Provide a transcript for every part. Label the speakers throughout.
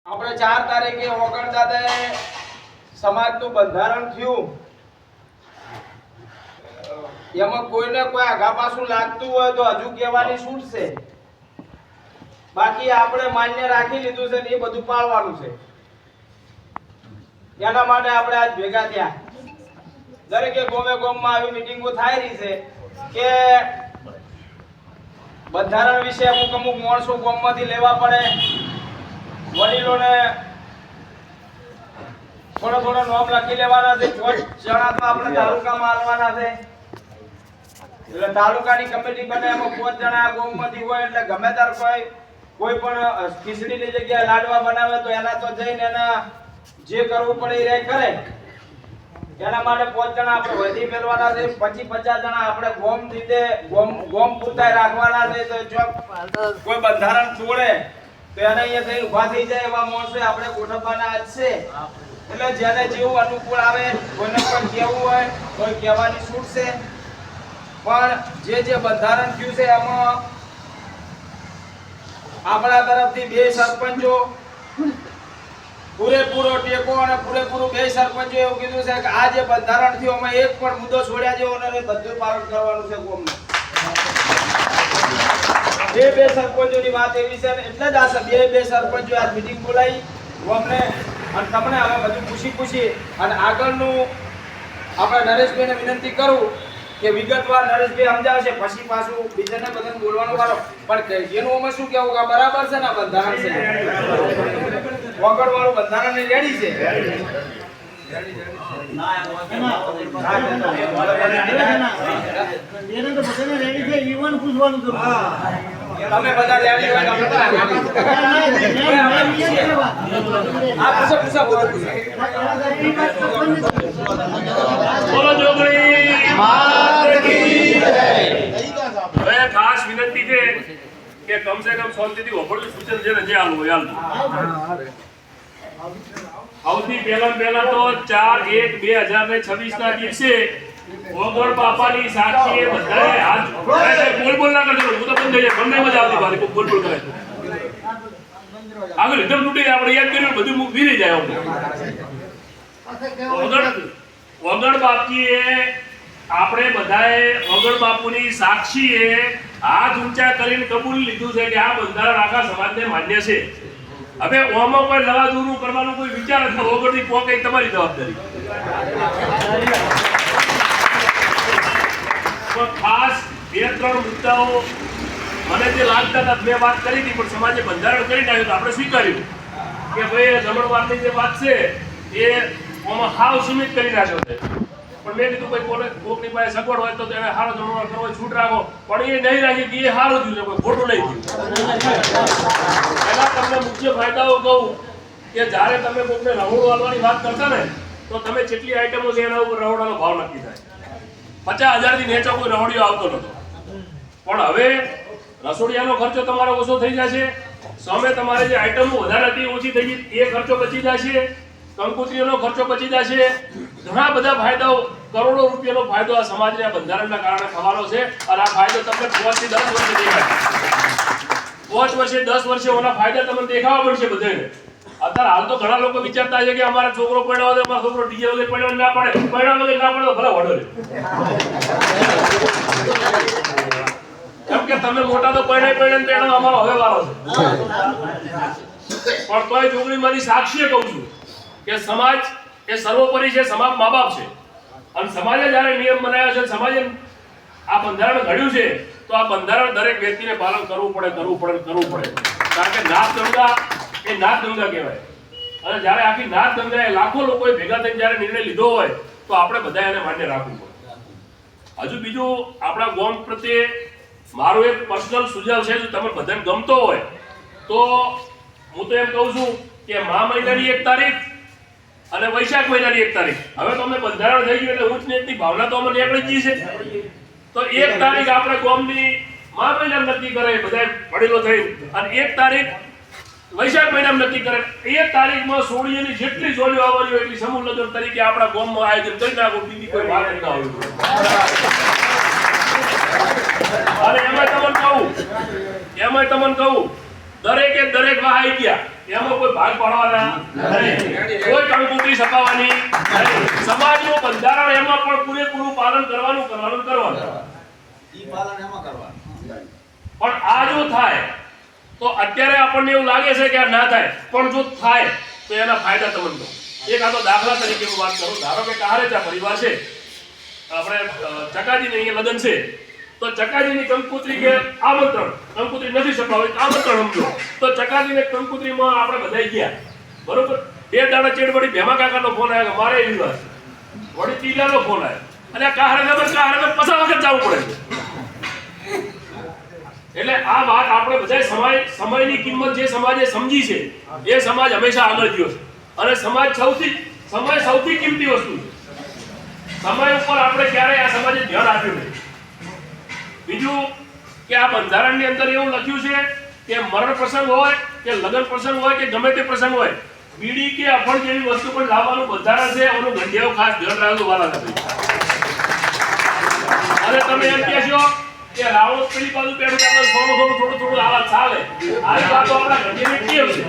Speaker 1: આપણે 4 તારીખે ઓગણ દાદાએ સમાજનું બંધારણ થયું. એમાં કોઈને કોઈ આઘા પાછું લાગતું હોય તો હજુ કહેવાની છૂટ છે. બાકી આપણે માન્ય રાખી લીધું છે ને એ બધું પાળવાનું છે. એના માટે આપણે આજ ભેગા થયા. દરેકે ગોમમાં આવી મીટિંગો થાય રહી છે કે બંધારણ વિશે અમુક માણસો ગોમમાંથી લેવા પડે. વડીલોને થોડો નોમ લખી લેવાના છે. 5 જણા તો આપણે તાલુકામાં આવવાના છે. એટલે તાલુકાની કમિટી બને એમાં 5 જણા ગોમમાંથી હોય એટલે ગમે તાર કોઈ પણ ખીચડીની જગ્યાએ લાડવા બનાવે તો એના તો જઈને એના જે કરવું પડે એ કરે. એના માટે 5 જણા આપણે વધી મેળવાના છે. પછી 50 જણા આપણે ગોમ રીતે ગોમ પૂરતા રાખવાના છે. તો જો કોઈ બંધારણ તોડે તો એને અહીંયા થઈ ઊભા થઈ જાય એવા માણસો આપણે ગોઠવવાના છે. એટલે જેને જેવું અનુકૂળ આવે કોઈને પણ કેવું હોય કોઈ કહેવાની છૂટ છે. પણ જે બંધારણ થયું છે એમાં આપણા તરફથી 2 સરપંચો પૂરેપૂરો ટેકો અને પૂરેપૂરું 2 સરપંચો એવું કીધું છે કે આ જે બંધારણ થયું એમાં એક પણ મુદ્દો છોડ્યા જેવો નથી. બધું પાલન કરવાનું છે ગોમનું. બે સરપંચોની વાત એવી છે ને એટલે જ આ બે સરપંચો આ મીટિંગ બોલાવી ગોમને અને તમને હવે બધું પૂછી અને આગળનું આપણે નરેશભાઈને વિનંતી કરું કે વિગતવાર નરેશભાઈ સમજાવશે. પછી પાછું બીજાને બધાને બોલવાનું વારો. પણ એનું અમે શું કહેવું કે બરાબર છે ને બંધારણ છે વગરવાળું બંધારણ ની રેડી છે. તમે બધા રેડી હોય
Speaker 2: બોલો જોગણી માત કી જય. હવે ખાસ વિનંતી છે કે કમ સે કમ શાંતિથી વપરતું સૂચન છે ને જે હાલવું હાલ. સૌથી પહેલા તો 4/1/2026 ના દિવસે ઓગણ બાપાની સાક્ષીએ બધાએ હાથ બોલ ના કરજો. હું તો બંધ થઈ જાય. બંને મજા આવતી બારે બોલ કરે આગળ એકદમ તૂટી આપણે યાદ કર્યું બધું વીરી જાય. ઓગણ બાપજીએ આપણે બધાએ ઓગણ બાપુની સાક્ષીએ હાથ ઊંચા કરીને કબૂલ લીધું છે કે આ બંધારણ આખા સમાજને માન્ય છે. હવે ઓમાં કોઈ લવાદુરું કરવાનું કોઈ વિચાર નથી. ઓગણની પોકે તમારી જવાબદારી. તો ખાસ 2-3 મુદ્દાઓ મને જે લાગતા હતા મેં વાત કરી હતી પણ સમાજે બંધારણ કરી નાખ્યું તો આપણે સ્વીકાર્યું કે ભાઈ જમણવારની જે વાત છે એ ઓમાં હાવ સીમિત કરી નાખ્યો છે. પણ મેં કીધું ભાઈ કોકની પાસે સગવડ હોય તો એને સારો જમણવાર કરવો છૂટ રાખો. પણ એ નહીં રાખી એ સારું થયું છે કોઈ ખોટું નહીં થયું. એના તમને મુખ્ય ફાયદાઓ કહું કે જ્યારે તમે કોકને રહોડું આલવાની વાત કરતા ને તો તમે જેટલી આઈટમો છે એના ઉપર રહોડાનો ભાવ નક્કી થાય. 50,000 થી નીચે કોઈ રહોડિયો આવતો નતો. પણ હવે રસોડિયાનો ખર્ચો તમારો ઓછો થઈ જશે. સામે તમારે જે આઈટમો વધારે હતી ઓછી થઈ ગઈ એ ખર્ચો બચી જશે. કંકોત્રીનો ખર્ચો બચી જશે. ઘણા બધા ફાયદાઓ કરોડો રૂપિયાનો ફાયદો આ સમાજને આ બંધારણના કારણે થવાનો છે. અને આ ફાયદો તમને 5 થી 10 વર્ષે દેખાશે. 5 વર્ષે 10 વર્ષે ઓના ફાયદા તમને દેખાવા મળશે બધાને. અત્યારે હાલ તો ઘણા લોકો વિચારતા છે કે અમારા છોકરો પડ્યો હોય અમારો છોકરો ડીજે વગર પડ્યો ના પડે પડ્યો વગર ના પડે તો ભલે વડો રે. કેમ કે તમે મોટા તો પડ્યા તો એનો અમારો હવે વારો છે. પણ તોય જોગણી મારી સાક્ષીએ કહું છું કે સમાજ એ સર્વોપરી છે. સમાજ મા બાપ છે અને સમાજે જ્યારે નિયમ બનાવ્યો છે સમાજે આ બંધારણ ઘડ્યું છે તો આ બંધારણ દરેક વ્યક્તિને પાલન કરવું પડે. કારણ કે નાથ ગંગા એ નાથ ગંગા કહેવાય. અને જ્યારે આખી નાથ ગંગાએ લાખો લોકોએ ભેગા થઈને જ્યારે નિર્ણય લીધો હોય તો આપણે બધા એને માન્ય રાખવું પડે. હજુ બીજું આપણા ગોમ પ્રત્યે મારો એક પર્સનલ સુઝાવ છે. જો તમને બધાને ગમતો હોય તો હું તો એમ કહું છું કે મા મહિનાની 1 તારીખ અને વૈશાખ મહિનાની 1 તારીખ. હવે તો અમે બંધારણ થઈ ગયું એટલે ઉચ્ચ નીચની ભાવના તો અમે નીકળી ગઈ છે. તો 1 તારીખ આપણે ગોમની મા મહિના નક્કી કરે બધા વડીલો થઈ અને 1 તારીખ વૈશાખ મહિનામાં નક્કી કરે. 1 તારીખમાં સોળીની જેટલી જોડીઓ આવવાની હોય એટલી સમૂહ લગ્ન તરીકે આપણા ગોમમાં આયોજન કરી નાખો. બીજી કોઈ વાત ના હોય. અને એમાં તમને કહું દરેકે દરેક વાહ આવી ગયા એમાં કોઈ ભાગ પાડવાના નહીં, કોઈ કંકોત્રી છપાવવાની નહીં. સમાજનું બંધારણ એમાં પણ પૂરેપૂરું પાલન કરવાનું. પણ આ જો થાય તો અત્યારે આપણને એવું લાગે છે કે આ ના થાય, પણ જો થાય તો એના ફાયદા તમને કહું. એક આ તો દાખલા તરીકે હું વાત કરું. ધારો કે કાહરેચા પરિવાર છે, આપણે ચકાજીને અહીંયા લગ્ન છે, તો ચકાજીની કંકોત્રી કે આમંત્રણ, કંકોત્રી નથી છપાવી આમંત્રણ સમજો, તો ચકાજીને કંકોત્રીમાં આપણે બધાય ગયા, બરોબર. 2 દાડા ચેડ વળી ભેમા કાકાનો ફોન આવ્યો કે મારે એવી વાત, વળી ટીલાનો ફોન આવ્યો, અને આ કાહરેચા 50 વખત જવું પડે. એટલે આ વાત આપણે બધા સમયની કિંમત જે સમાજે સમજી છે એ સમાજ હંમેશા આગળ ગયો છે. અને સમય સૌથી કિંમતી વસ્તુ છે. સમય ઉપર આપણે ક્યારેય આ સમાજે ધ્યાન આપ્યું નહીં. બીજું કે આ બંધારણની અંદર એવું લખ્યું છે કે મરણ પ્રસંગ હોય કે લગ્ન પ્રસંગ હોય કે ગમે તે પ્રસંગ હોય, બીડી કે અફણ જેવી વસ્તુ પણ લાવવાનું બંધારણ છે. એનું ગંઢિયાઓ ખાસ ધ્યાન રાખજો વાલા નથી. અને તમે એમ કહેશો કે રાવણ પેલી બાજુ બેઠું આપણે થોડું આવા ચાલે, આવી વાતો આપણા ગંઢિયાની ટેવ છે.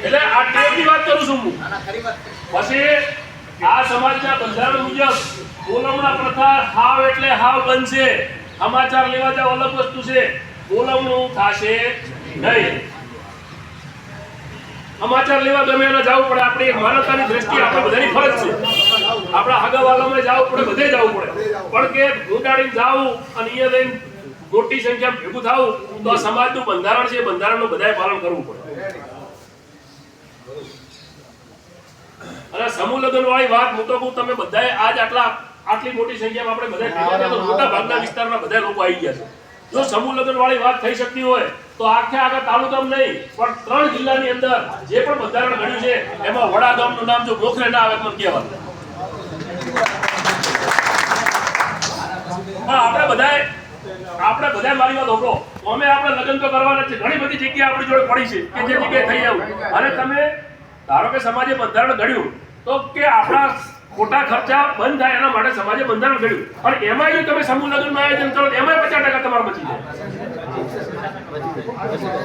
Speaker 2: એટલે આ ટેવની વાત કરું છું હું. પછી આ સમાજના બંધારણ મુજબ બોલમણા પ્રથા હાવ એટલે હાવ બનશે. સમાચાર લેવા જાવ અલગ વસ્તુ છે, બોલમણું થશે નહીં. સમાચાર લેવા ગમે એને જવું પડે. આપણી એક માનવતાની દ્રષ્ટિએ આપણે બધાની ફરજ છે. આપણા હગાવાલામાં જવું પડે, બધે જવું પડે. પણ કે ઘૂંટાડીને જાવું અને અહીંયા લઈને મોટી સંખ્યામાં ભેગું થવું તો આ સમાજનું બંધારણ છે, બંધારણનું બધાએ પાલન કરવું પડે. અને સમૂહ લગ્ન વાળી વાત હું તો કહું, તમે બધાએ આજ આટલી મોટી સંખ્યામાં આપણે બધા ભેગા થયા તો મોટા ભાગના વિસ્તારના બધા લોકો આવી ગયા છે. જો સમૂહ લગ્ન વાળી વાત થઈ શકતી હોય તો આખા તાલુકામાં નહીં પણ 3 જિલ્લાની અંદર જે પણ બંધારણ ઘડ્યું છે એમાં વડા ગામનું નામ જો ગોખરે ના આવે મને કહેવાય. આપણે બધાએ મારી વાત સાંભળો, અમે આપણે લગ્ન તો કરવાના છે. ઘણી બધી જગ્યાએ આપણી જોડે પડી છે કે જે જગ્યાએ થઈ આવું. અને તમે ધારો કે સમાજે બંધારણ ઘડ્યું તો કે આપણા ખોટા ખર્ચા બંધ થાય એના માટે સમાજે બંધારણ ઘડ્યું, પણ એમાં જો તમે સમૂહ લગ્નનું આયોજન કરો એમાં 50% તમારે બચી જાય.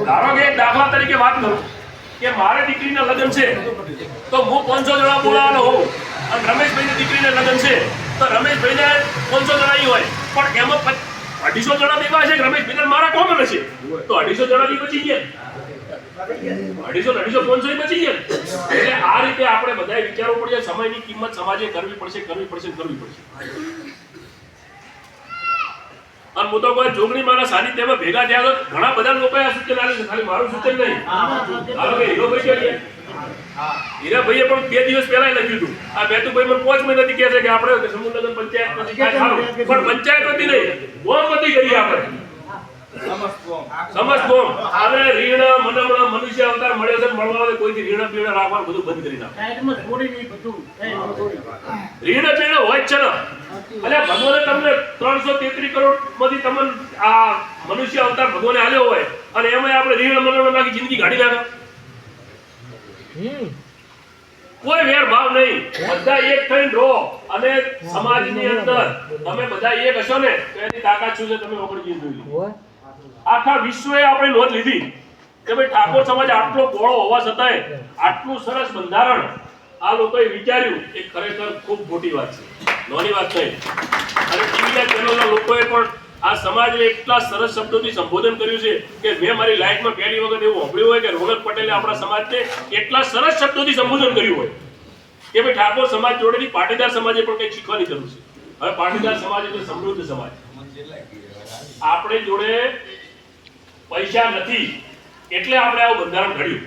Speaker 2: ધારો કે એક દાખલા તરીકે વાત કરું કે મારે દીકરીના લગ્ન છે તો હું 500 જણા બોલાવવાનો હોઉં, અને રમેશભાઈની દીકરીને લગ્ન છે તો રમેશભાઈને 500 જણા હોય, પણ એમાં 250 જણા દેવા છે. રમેશભાઈને મારા કોમન હશે તો 250 જણાથી બચી ગયા, 250 500 બચી ગયા. એટલે આ રીતે આપણે બધાએ વિચારવું પડશે. સમયની કિંમત સમાજે કરવી પડશે. અને હું તો કોઈ જોગણી મારા સાનિધ્યમાં ભેગા થયા તો ઘણા બધા લોકો આ સૂચન આપ્યું છે, ખાલી મારું સૂચન નહીં. ધારો કે હીરોભાઈ છે, હીરાભાઈએ પણ 2 દિવસ પહેલા લખ્યું હતું. આ બેતુભાઈ મને 5 મહિનાથી કહે છે કે આપણે સમૂહ લગ્ન પંચાયત નથી થાય સારું, પણ પંચાયત હતી નહીં, ગોમ હતી કરી આપણે સમસ્ત ગોમ. અને રીણ મનમણા મનુષ્ય અવતાર મળ્યો છે, મળવા આવે કોઈથી રીણ પીણ રાખવાનું બધું બંધ કરી નાખે. રીણ પીણ હોય છે ને. એટલે ભગવાને તમને 333 કરોડ માંથી તમને આ મનુષ્ય અવતાર ભગવાને આલ્યો હોય અને એમાં આપણે રીણ મનમણા નાખી જિંદગી ગાડી નાખે. કોઈ વેર ભાવ નહીં, બધા એક થઈને રહો. અને સમાજની અંદર તમે બધા એક હશો ને તો એની તાકાત શું છે તમે ઓગળી જોઈ. આખા વિશ્વએ આપણે નોંધ લીધી કે ભાઈ ઠાકોર સમાજ આટલો ગોળો હોવા છતાંય આટલું સરસ બંધારણ આ લોકોએ વિચાર્યું એ ખરેખર ખૂબ મોટી વાત છે, નાની વાત નહીં. અને ટીવીના ચેનલના લોકોએ પણ આ સમાજને એટલા સરસ શબ્દોથી સંબોધન કર્યું છે કે મેં મારી લાઈફમાં પહેલી વખત એવું સાંભળ્યું હોય કે રોનક પટેલે આપણા સમાજને એટલા સરસ શબ્દોથી સંબોધન કર્યું હોય કે ભાઈ ઠાકોર સમાજ જોડેની પાટીદાર સમાજે પણ કંઈક શીખવાની જરૂર છે. હવે પાટીદાર સમાજ એટલે સમૃદ્ધ સમાજ. આપણે જોડે પૈસા નથી એટલે આપણે આવું બંધારણ ઘડ્યું,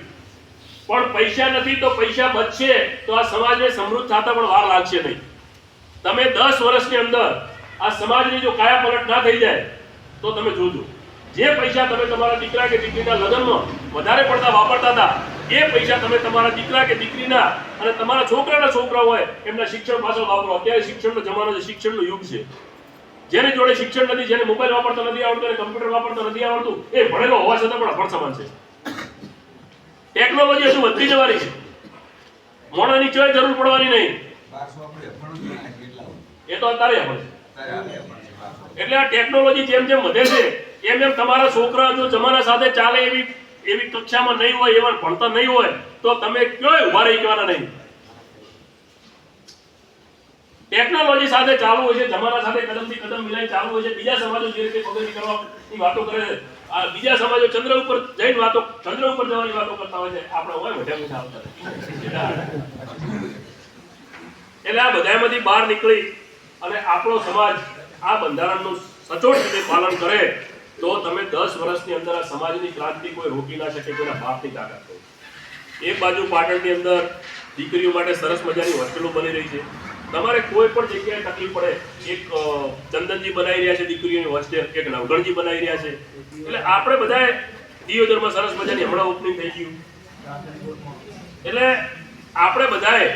Speaker 2: પણ પૈસા નથી તો પૈસા બચશે તો આ સમાજને સમૃદ્ધ થતા પણ વાર લાગશે નહીં. તમે 10 વર્ષની અંદર આ સમાજની જો કાયા પલટ ના થઈ જાય તો તમે જોજો, જે પૈસા તમે તમારા દીકરા કે દીકરીના લગ્નમાં વધારે પડતા વાપરતા હતા એ પૈસા તમે તમારા દીકરા કે દીકરીના અને તમારા છોકરાના છોકરા હોય એમના શિક્ષણ પાછળ વાપરો. અત્યારે શિક્ષણનો જમાનો છે, શિક્ષણનો યુગ છે. જેની જોડે શિક્ષણ નથી, જેને મોબાઈલ વાપરતા નથી આવડતું અને કમ્પ્યુટર વાપરતા નથી આવડતું, એ ભણેલો હોવા છતાં પણ અભણ સમાન છે. ટેકનોલોજી હજુ વધતી જવાની છે, મોણાની ચોય જરૂર પડવાની નહીં. એ તો અત્યારે અભણ છે. એટલે આ ટેકનોલોજી જેમ જેમ વધે છે એમ તમારા છોકરા જો જમાના સાથે ચાલે એવી કક્ષામાં નહીં હોય, એવા ભણતા નહીં હોય, તો તમે ક્યાંય ઉભા રહી જવાના નહીં. ટેકનોલોજી સાથે ચાલુ હોય છે, જમાના સાથે કદમથી કદમ મિલાઈ ચાલુ હોય છે. બીજા સમાજો જે રીતે પ્રગતિ કરવાની વાતો કરે છે, આ બીજા સમાજો ચંદ્ર ઉપર જઈને ચંદ્ર ઉપર જવાની વાતો કરતા હોય છે, આપણે હોય મોઢે મોઢા આવતા. એટલે આ બધામાંથી બહાર નીકળી અને આપણો સમાજ આ બંધારણનું સચોટ રીતે પાલન કરે તો તમે 10 વર્ષની અંદર આ સમાજની ક્રાંતિ કોઈ રોકી ના શકે, કોઈના બાપની તાકાત હોય. એક બાજુ પાટણની અંદર દીકરીઓ માટે સરસ મજાની હોસ્ટેલો બની રહી છે. તમારે કોઈ પણ જગ્યાએ તકલીફ પડે, એક ચંદનજી બનાવી રહ્યા છે દીકરીઓની હોસ્ટેલ, એક નવગણજી બનાવી રહ્યા છે. એટલે આપણે બધાએ દિયોદરમાં સરસ મજાની હમણાં ઓપનિંગ થઈ ગયું. એટલે આપણે બધાએ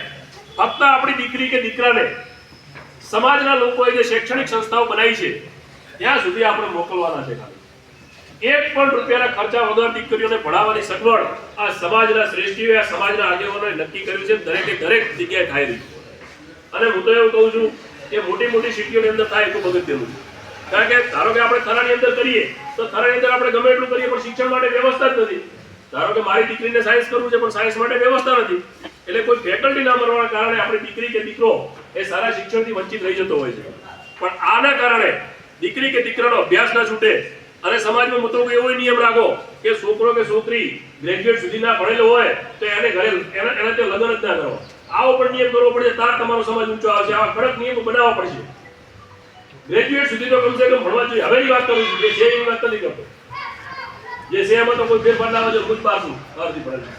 Speaker 2: ફક્ત આપણી દીકરી કે દીકરાને સમાજના લોકોએ જે શૈક્ષણિક સંસ્થાઓ બનાવી છે ત્યાં સુધી આપણે મોકલવાના છે. એક પણ રૂપિયાના ખર્ચા વગર દીકરીઓને ભણાવવાની સગવડ આ સમાજના શ્રેષ્ઠીઓએ, આ સમાજના આગેવાનોએ નક્કી કર્યું છે. દરેક જગ્યાએ થાય રહી. અને હું તો એવું કહું છું કે મોટી મોટી સિટીઓની અંદર થાય એટલું અગત્યનું છે. કારણ કે ધારો કે આપણે થરાની અંદર કરીએ તો થરાની અંદર આપણે ગમે એટલું કરીએ પણ શિક્ષણ માટે વ્યવસ્થા જ નથી. ધારો કે મારી દીકરીને સાયન્સ કરવું છે પણ સાયન્સ માટે વ્યવસ્થા નથી. એટલે કોઈ ફેકલ્ટી ના મળવાના કારણે આપણી દીકરી કે દીકરો એ સારા શિક્ષણથી વંચિત રહી જતો હોય છે. પણ આના કારણે દીકરી કે દીકરાનો અભ્યાસ ના છૂટે. અને સમાજમાં મિત્રો એવો નિયમ રાખો કે છોકરો કે છોકરી ગ્રેજ્યુએટ સુધી ના ભણેલો હોય તો એને ઘરે એના તે લગ્ન જ ના કરો. આવો પણ નિયમ કરવો પડશે, તાર તમારો સમાજ ઊંચો આવશે. આવા કડક નિયમો બનાવવા પડશે. ગ્રેજ્યુએટ સુધી તો કમસે કમ ભણવા જોઈએ. હવેની વાત કરું છું, જે છે એની વાત નથી કરતો. જે છે એમાં તો કોઈ ફેરફાર ના હોય, ખુદ પાછું અર્ધી ભણેલું.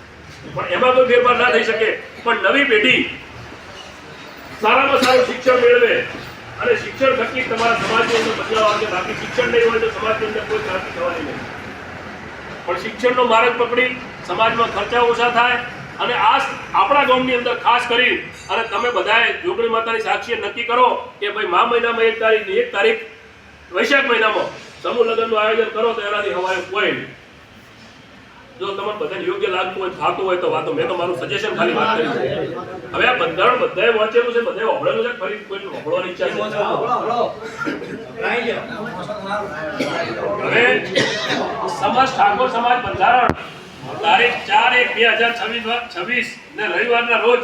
Speaker 2: પણ એમાં કોઈ ફેરફાર ના થઈ શકે. પણ નવી પેઢી સારામાં સારું શિક્ષણ મેળવે અને શિક્ષણ થકી તમારા સમાજની અંદર બદલાવ આવશે. બાકી શિક્ષણ નહીં હોય તો સમાજની અંદર કોઈ ક્રાંતિ થવાની નહીં. પણ શિક્ષણનો માર્ગ પકડી સમાજમાં ખર્ચા ઓછા થાય. અને આ આપણા ગામની અંદર ખાસ કરી અને તમે બધાએ જોગણી માતાની સાક્ષીએ નક્કી કરો કે ભાઈ મા મહિનામાં 1 તારીખ વૈશાખ મહિનામાં સમૂહ લગ્નનું આયોજન કરો તો એનાથી હવાય કોઈ નહીં. જો તમને બધાને યોગ્ય લાગતું હોય, થતું હોય તો વાતો. મેં તો મારું સજેશન ખાલી વાત કરી છે. હવે આ બંધારણ બધાએ વાંચેલું છે, બધાએ ઓભળેલું છે, ફરી કોઈ ઓભળવાની ઈચ્છા છે. હવે સમાજ ઠાકોર સમાજ બંધારણ તારીખ 4/1/2026 ને રવિવારના રોજ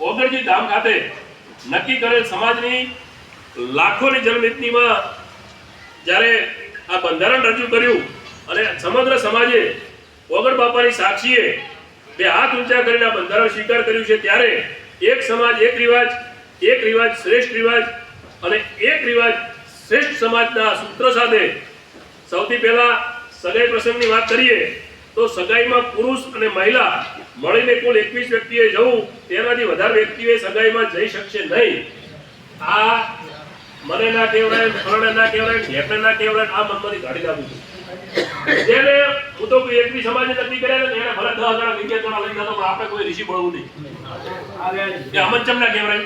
Speaker 2: ઓગણજી ધામ ખાતે નક્કી કરેલ સમાજની લાખોની જનમેદનીમાં જ્યારે આ બંધારણ રજૂ કર્યું અને સમગ્ર સમાજે ઓગણ બાપાની સાક્ષીએ 2 હાથ ઊંચા કરીને આ બંધારણ સ્વીકાર કર્યું છે, ત્યારે એક સમાજ એક રિવાજ શ્રેષ્ઠ રિવાજ અને એક રિવાજ શ્રેષ્ઠ સમાજના સૂત્ર સાથે સૌથી પહેલા સગાઈ પ્રસંગની વાત કરીએ તો સગાઈમાં પુરુષ અને મહિલા મળીને કુલ 21 વ્યક્તિએ જવું, તેનાથી વધારે વ્યક્તિઓએ સગાઈમાં જઈ શકશે નહીં. આ મને ના કહેવાય, ફરણે ના કહેવાય, ઢેપને ના કહેવાય, આ મનમાંથી કાઢી નાખું છું. જેને હું તો 21 સમાજે નક્કી કર્યા ને એને ભલે 10 જણા 20 જણા લઈ જતો, પણ આપણે કોઈ ઋષિ બોલવું નહીં. કે અમન ના કહેવાય.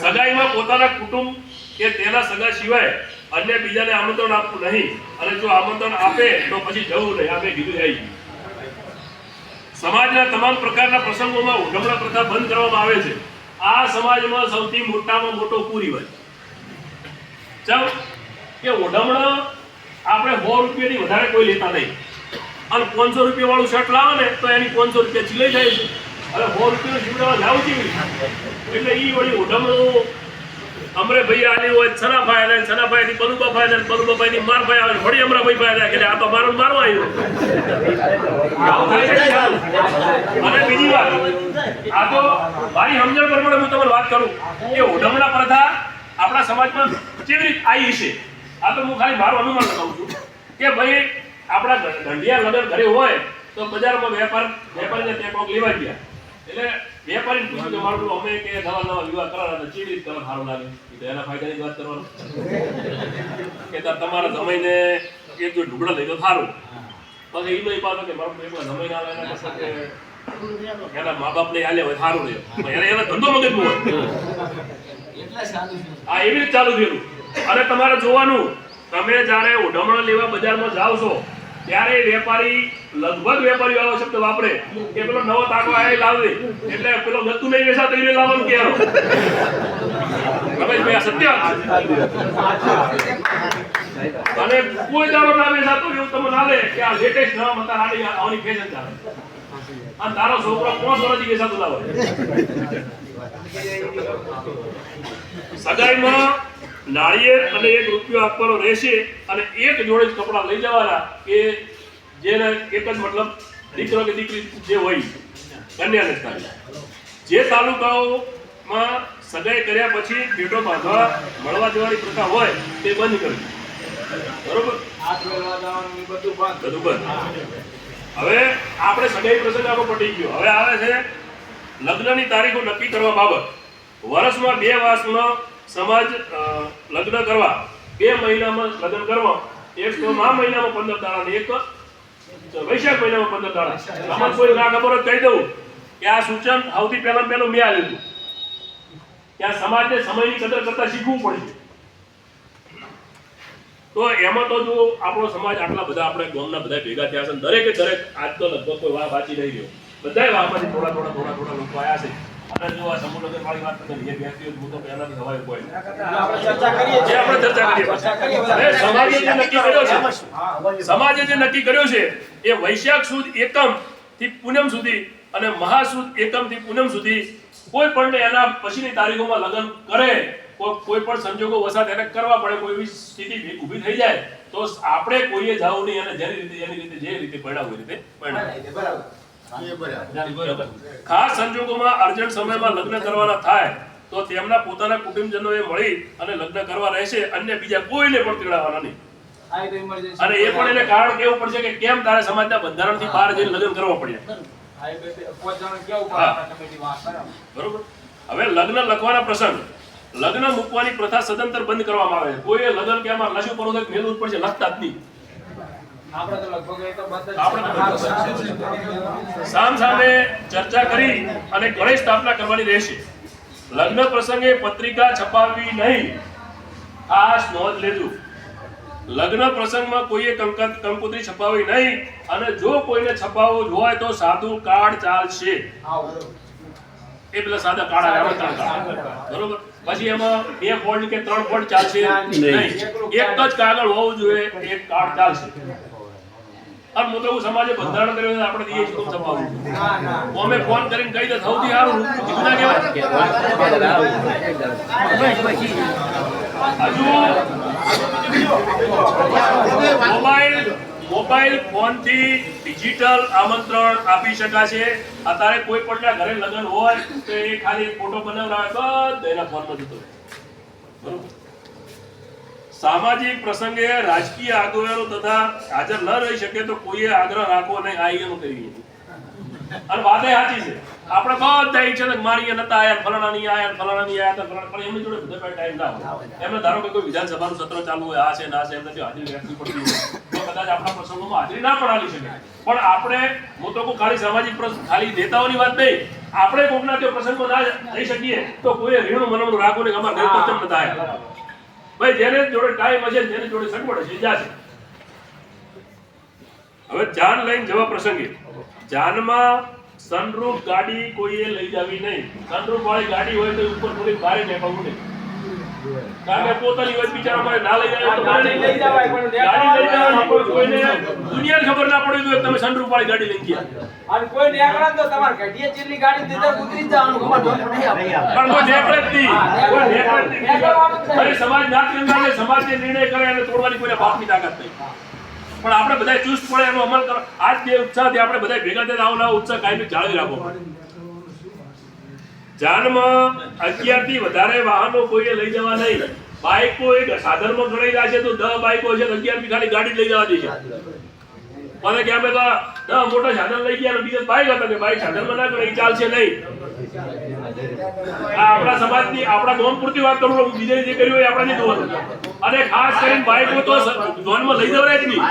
Speaker 2: સગાઈમાં પોતાના કુટુંબ કે તેના સગા સિવાય અન્ય બીજાને આમંત્રણ આપવું નહીં. અને જો આમંત્રણ આપે તો પછી જવું નહીં. આપણે કીધું આવી. સમાજના તમામ પ્રકારના પ્રસંગોમાં ઉઢમણા પ્રથા બંધ કરવામાં આવે છે. આ સમાજમાં સૌથી મોટામાં મોટો કુરિવાજ ચાલ કે ઉઢમણા આપણે 100 રૂપિયાની વધારે કોઈ લેતા નહીં. અને 500 રૂપિયા વાળું શર્ટ લાવે ને તો એની 500 રૂપિયા ચીલાઈ જાય છે. હવે 100 રૂપિયાનું સીવડાવવા જાવ કેવી એટલે ઈ વળી ઉઢમણું અમરે ભાઈ આલી હોય સનાભાઈ અને સનાભાઈ થી બલુબાભાઈ અને બલુબાભાઈ ની મારભાઈ આવે વળી અમરાભાઈ ભાઈ આવે એટલે આ તો મારવા આવ્યો. અને બીજી વાત આ તો મારી સમજણ પ્રમાણે હું તમને વાત કરું કે ઉઢમણા પ્રથા આપણા સમાજમાં કેવી રીતે આવી છે. આ તો હું ખાલી મારું અનુમાન લગાવું છું કે ભાઈ આપણા ઢંઢિયા લગન ઘરે હોય તો બજારમાં વેપારીને ત્યાં કોક લેવા ગયા એટલે વેપારીને પૂછ્યું કે મારું અમે કે નવા વિવાહ કરાવવાના તો કેવી રીતે કરવા સારું લાગે તો એના ફાયદાની વાત કરવાનું કે તમારા જમાઈને એક જો ઢુકડા લઈ તો સારું. પછી એનો પાછો કે મારું એકલા જમાઈને આવે એના કરતા એના મા બાપને આલે હોય સારું રહે એને ધંધો મગજનું હોય. આ એવી રીતે ચાલુ થયેલું. અને તમારે જોવાનું તમે જ્યારે ઉઢમણા લેવા બજારમાં જાવ છો ત્યારે વેપારી લગભગ વેપારીઓ આવો શબ્દ વાપરે કે પેલો નવો તાકો આય લાવે એટલે પેલો ગતું નહીં વેચા તો એને લાવવાનું કે રમેશભાઈ આ સત્ય અને કોઈ દાડો ના બેસાતો એવું તમને ના લે કે આ લેટેસ્ટ નવા મતા આડી આવની ફેશન ચાલે અને તારો છોકરો 5 વર્ષથી બેસાતો ના હોય સગાઈમાં નાળિયેર અને 1 રૂપિયો આપવાનો રહેશે અને એક જોડે જ કપડાં લઈ જવાના કે જેને એક જ મતલબ દીકરો કે દીકરી જે હોય કન્યાને થાય જે તાલુકાઓમાં સગાઈ કર્યા પછી ભેટો બાંધવા મળવા જવાની પ્રથા હોય તે બંધ કરવી બરોબર બધું બંધ હવે આપણે સગાઈ પ્રસંગ આપણો પટી ગયો હવે આવે છે લગ્નની તારીખો નક્કી કરવા બાબત વર્ષમાં 2 માસમાં સમાજ લગ્ન કરવા 2 મહિનામાં લગ્ન કરવા એક તો મા મહિનામાં 15 દાડા અને એક વૈશાખ મહિનામાં 15 દાડા સમાજ કોઈ ના ખબર હોય કહી દઉં કે આ સૂચન સૌથી પહેલું મેં આલેલું કે આ સમાજને સમયની કદર કરતા શીખવું પડશે તો એમાં તો જો આપણો સમાજ આટલા બધા આપણે ગામના બધા ભેગા થયા છે દરેકે દરેક આજ તો લગભગ કોઈ વાહ વાંચી નહીં રહ્યો બધાય વાહમાંથી થોડા લોકો આવ્યા છે અને જો આ સમૂહ લગ્ન વાળી વાત કરીએ એ વ્યક્તિઓ હું તો પહેલાથી હવાય કોઈ આપણે ચર્ચા કરીએ સમાજે જે નક્કી કર્યો છે સમાજે જે નક્કી કર્યો છે એ વૈશાખ સુદ એકમ થી પૂનમ સુધી અને મહાસુદ એકમ થી પૂનમ સુધી કોઈ પણ એના પછીની તારીખોમાં લગ્ન કરે કોઈ પણ સંજોગો વસાત એને કરવા પડે કોઈ એવી સ્થિતિ ઊભી થઈ જાય તો આપણે કોઈએ જાવું નહીં અને જેની રીતે જે રીતે પરણાવવું રીતે પરણાવવું ખાસ સંજોગોમાં અર્જન્ટ સમયમાં લગ્ન કરવાના થાય તો તેમના પોતાના કુટુંબજનોએ મળી અને લગ્ન કરવા રહેશે અન્ય બીજા કોઈને પણ તેડાવવાના નહીં અને એ પણ એને કારણ કેવું પડશે કે કેમ તારે સમાજના બંધારણથી બહાર જઈને લગ્ન કરવા પડ્યા બરોબર હવે લગ્ન લખવાના પ્રસંગ લગ્ન મૂકવાની પ્રથા સદંતર બંધ કરવામાં આવે છે કોઈ લગ્ન કે આમાં લશું પર મેલું પડશે લખતા જ નહીં આપણે તો સામ સામે ચર્ચા કરી અને ગણેશ સ્થાપના કરવાની રહેશે લગ્ન પ્રસંગે પત્રિકા છપાવવી નહીં ખાસ નોંધ લેજો લગ્ન પ્રસંગમાં કોઈએ કંકોત્રી છપાવવી નહીં અને જો કોઈને છપાવવું હોય તો સાદું કાર્ડ ચાલશે એ પેલા સાદા કાર્ડ આવે બરોબર પછી એમાં 2 ફોલ્ડ કે 3 ફોલ્ડ ચાલશે નહીં એક જ કાગળ હોવું જોઈએ એક કાર્ડ ચાલશે અને હું તો સમાજે બંધારણ કર્યું આપણે દઈએ છીએ તો છપાવવું અમે ફોન કરીને કહી દે સૌથી સારું કીધું ના કહેવાય મોબાઈલ ફોન થી ડિજિટલ આમંત્રણ આપી શકાશે અત્યારે કોઈ પણ ઘરે લગ્ન હોય તો એ ખાલી ફોટો બનાવરાવે બધાના ફોનમાં જતો બરોબર સામાજિક પ્રસંગે રાજકીય આગેવાનો તથા હાજર ન રહી શકે તો કોઈએ આગ્રહ રાખવો નહીં આ એનું કરીએ અને વાતે સાચી છે આપણે બધા ઈચ્છે કે મારી નતા આયા ફલાણા નહીં આયા ફલાણા નહીં આયા ફલાણા પણ એમની જોડે બધા ટાઈમ ના હોય એમને ધારો કે કોઈ વિધાનસભાનું સત્ર ચાલુ હોય આ છે ના છે એમને હાજરી રાખવી પડતી હોય તો કદાચ આપણા પ્રસંગોમાં હાજરી ના પણ આવી શકે પણ આપણે હું તો ખાલી સામાજિક ખાલી નેતાઓની વાત નહીં આપણે કોકના તે પ્રસંગમાં ના જઈ શકીએ તો કોઈ રીણું મનનું રાખવું નહીં અમારા ઘરે તો કેમ નતા આયા ભાઈ જેને જોડે ટાઈમ હશે જેને જોડે સગવડ હશે જાશે હવે જાન લઈને જવા પ્રસંગે જાનમાં સનરૂફ ગાડી કોઈએ લઈ જવી નહીં સનરૂફ વાળી ગાડી હોય તો ઉપર થોડી બારે નીકળવું નહીં કારણ કે પોતાની હોય બિચારા મારે ના લઈ જાય તો ગાડી લઈ જવાય પણ ગાડી લઈ જવાની કોઈને દુનિયાને ખબર ના પડી તો તમે સનરૂફ વાળી ગાડી લઈ ગયા
Speaker 1: અને કોઈ નીકળે તો તમાર ઘડિયા ચીલી ગાડી દીધા ઉતરી જવાનું ખબર નહીં આવે
Speaker 2: પણ કોઈ નીકળે જ નહીં કોઈ નીકળે જ નહીં અરે સમાજ નાત કરનારને સમાજને નિર્ણય કરે અને તોડવાની કોઈને બાપની તાકાત નહીં પણ આપણે બધા ચુસ્ત પડે એનો અમલ કરો આજ જે ઉત્સાહથી આપણે બધા ભેગા થઈને આવો ઉત્સાહ કાયમી જાળવી રાખવો પડે જાનમાં 11 થી વધારે વાહનો કોઈએ લઈ જવા નહીં બાઈકો એક સાધનમાં ગણાઈ રહ્યા છે તો 10 બાઈકો છે 11 થી ખાલી ગાડી લઈ જવા દેશે મને કે અમે તો 10 મોટા સાધન લઈ ગયા અને બીજો બાઈક હતા કે બાઈક સાધનમાં ના ગણાય ચાલશે નહીં આ આપણા સમાજની આપણા ગામ પૂરતી વાત કરું હું બીજે જે કર્યું એ આપણે નહીં જોવાનું અને ખાસ કરીને બાઈકો તો ગામમાં લઈ જવાય જ નહીં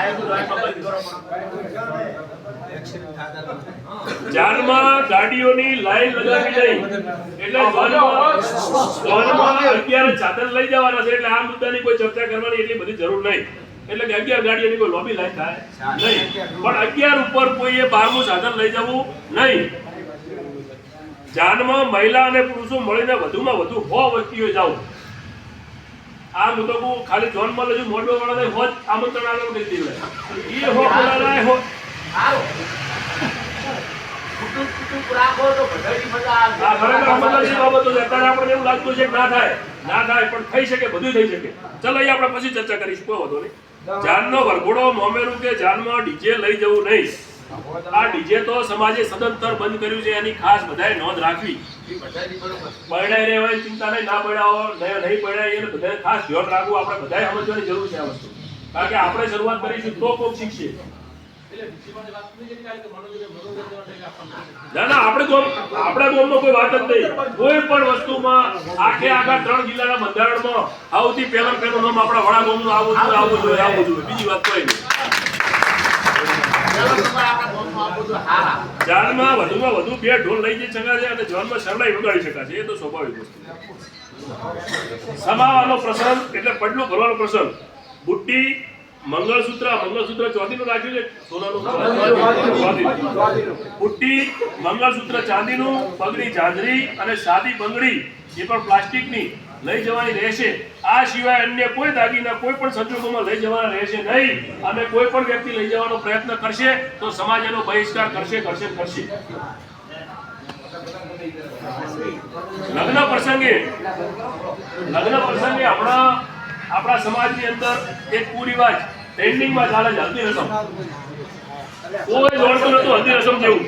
Speaker 2: જાનમાં ગાડીઓની લાઈન લગાવી નહીં એટલે ગામમાં 11 સાધન લઈ જવાના છે એટલે આ મુદ્દાની કોઈ ચર્ચા કરવાની એટલી બધી જરૂર નહીં એટલે કે 11 ગાડીઓની કોઈ લોબી લાઈન થાય નહીં પણ 11 ઉપર કોઈએ 12મું સાધન લઈ જવું નહીં જાનમાં મહિલા અને પુરુષો મળીને વધુમાં વધુ 100 વ્યક્તિઓ જાવ આ મુદકો ખાલી જોનમાં લજુ મોડો વાળા હોત આમંત્રણ આલો કરી દીધું ઈ હો બોલાય હો આ ખરેખર અમલની બાબતો છે. અત્યારે આપણને એવું લાગતું છે કે ના થાય પણ થઈ શકે, બધું થઈ શકે. ચાલો અહીં આપણે પછી ચર્ચા કરીશું, કોઈ વાંધો નહીં. જાનનો વરઘોડો મોમેરું કે જાનમાં ડીજે લઈ જવું નહીં. આ ડીજે તો સમાજે સદંતર બંધ કર્યું છે, એની ખાસ બધાએ નોંધ રાખવી. પરણાઈ રહ્યા હોય ચિંતા નહીં, ના પડ્યા હોય નહીં પડ્યા એને બધાએ ખાસ ધ્યાન રાખવું. આપણે બધાએ સમજવાની જરૂર છે આ વસ્તુ, કારણ કે આપણે શરૂઆત કરીશું તો કોક શીખશે. ના આપણે ગામમાં કોઈ વાત જ નહીં. કોઈ પણ વસ્તુમાં આખા 3 જિલ્લાના બંધારણમાં સૌથી પહેલું નામ આપણા વડા ગામનું આવવું જોઈએ. બીજી વાત કોઈ નહીં. જાનમાં વધુમાં વધુ 2 ઢોલ લઈ જઈ શકાશે અને જાનમાં શરણાઈ વગાડી શકાશે, એ તો સ્વાભાવિક વસ્તુ. સમાવાનો પ્રસંગ એટલે પડલું ભરવાનો પ્રસંગ. બુટ્ટી મંગળસૂત્ર ચાંદીનું રાખ્યું છે, સોનાનું બુટ્ટી મંગળસૂત્ર ચાંદીનું, પગડી ઝાંઝરી અને સાદી બંગડી એ પણ પ્લાસ્ટિકની લઈ જવાની રહેશે. આ સિવાય અન્ય કોઈ દાગીના કોઈ પણ સંજોગોમાં લઈ જવાના રહેશે નહીં. અને કોઈ પણ વ્યક્તિ લઈ જવાનો પ્રયત્ન કરશે તો સમાજ એનો બહિષ્કાર કરશે. લગ્ન પ્રસંગે આપણા સમાજની અંદર એક કુરિવાજ ટ્રેન્ડિંગમાં ચાલે છે, હલ્દી રસમ. કોઈ જોડતું નતું હલ્દી રસમ જેવું.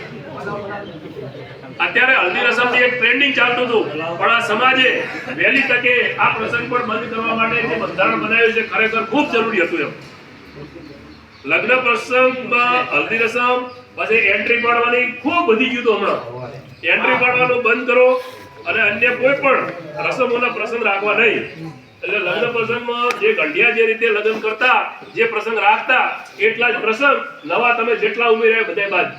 Speaker 2: અત્યારે હલ્દી રસમ એક ટ્રેન્ડિંગ ચાલતું હતું, પણ આ સમાજે વહેલી તકે આ પ્રસંગ પણ બંધ કરવા માટે જે બંધારણ બનાવ્યું છે ખરેખર ખૂબ જરૂરી હતું. એમ લગ્ન પ્રસંગમાં હલ્દી રસમ પછી એન્ટ્રી પાડવાની ખૂબ વધી ગયું હતું. હમણાં એન્ટ્રી પાડવાનું બંધ કરો અને અન્ય કોઈ પણ રસમોના પ્રસંગ રાખવા નહીં. એટલે લગ્ન પ્રસંગમાં જે ગંઢિયા જે રીતે લગ્ન કરતા, જે પ્રસંગ રાખતા, એટલા જ પ્રસંગ નવા તમે જેટલા ઉમેર્યા બધા બાદ.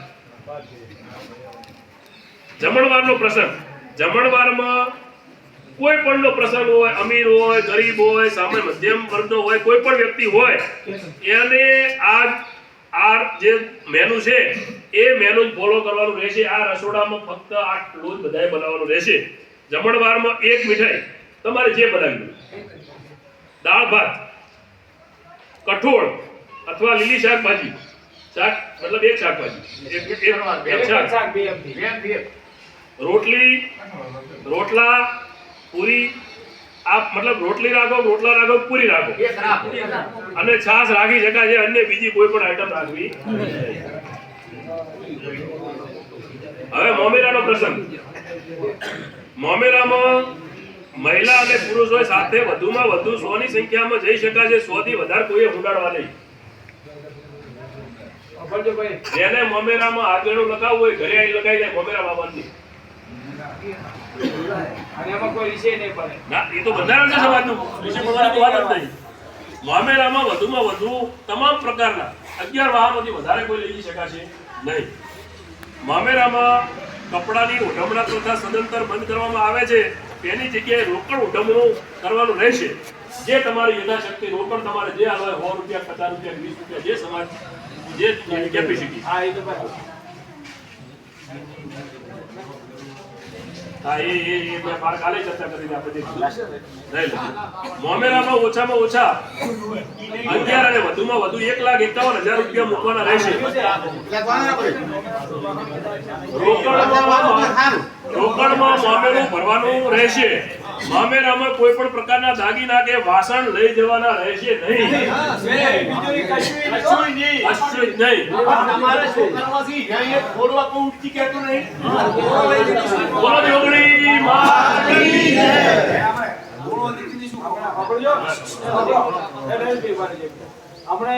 Speaker 2: જમણવારનો પ્રસંગ, જમણવારમાં કોઈ પણનો પ્રસંગ હોય, અમીર હોય, ગરીબ હોય, સામાન્ય મધ્યમ વર્ગનો હોય, કોઈ પણ વ્યક્તિ હોય, એને આ જે મેનુ છે એ મેનુ જ ફોલો કરવાનું રહેશે. આ રસોડામાં ફક્ત આટલું જ બધાએ બનાવવાનું રહેશે. જમણવારમાં એક મીઠાઈ તમારે જે બનાવ્યું, દાળ ભાત, કઠોળ અથવા લીલી શાકભાજી, મતલબ એક શાકભાજી, રોટલા, પૂરી, મતલબ રોટલા રાખો, પૂરી રાખો અને છાશ રાખી શકાય છે. અન્ય બીજી કોઈ પણ આઈટમ રાખવી. હવે મોમેરાનો પ્રસંગ. મોમેરામાં મહિલા અને પુરુષો સાથે વધુમાં વધુ 100 ની સંખ્યામાં જઈ શકાશે. 100 થી વધારે કોઈએ હુંડાડવા નહીં. જેને મોમેરામાં આગળનું લગાવવું હોય ઘરે આવી લગાવી દે મોમેરા બાબાની. અને એમાં કોઈ વિષય નહીં પડે. ના, એ તો બંધારણ છે સમાજનું, વિષય પડવાની વાત જ નહીં. મોમેરામાં વધુમાં વધુ તમામ પ્રકારના 11 વાહનોથી વધારે કોઈ લઈ શકાશે નહીં. મામેરામાં કપડાની ઉઠમણા પ્રથા સદંતર બંધ કરવામાં આવે છે. તેની જગ્યાએ રોકડ ઉઠમણું કરવાનું રહેશે. જે તમારી યથાશક્તિ રોકડ તમારે જે આવે 100 રૂપિયા, 50 રૂપિયા, 20 રૂપિયા, જે સમાજ જે કેપેસિટી. કાલે ચર્ચા કરીને આપણે મોમેરામાં ઓછામાં ઓછા 11 અને વધુમાં વધુ 1,51,000 રૂપિયા મૂકવાના રહેશે. રોકડમાં મામેરું ભરવાનું રહેશે. મામેરામાં કોઈ પણ પ્રકારના દાગીના કે વાસણ લઈ જવાના રહેશે નહીં. આપણે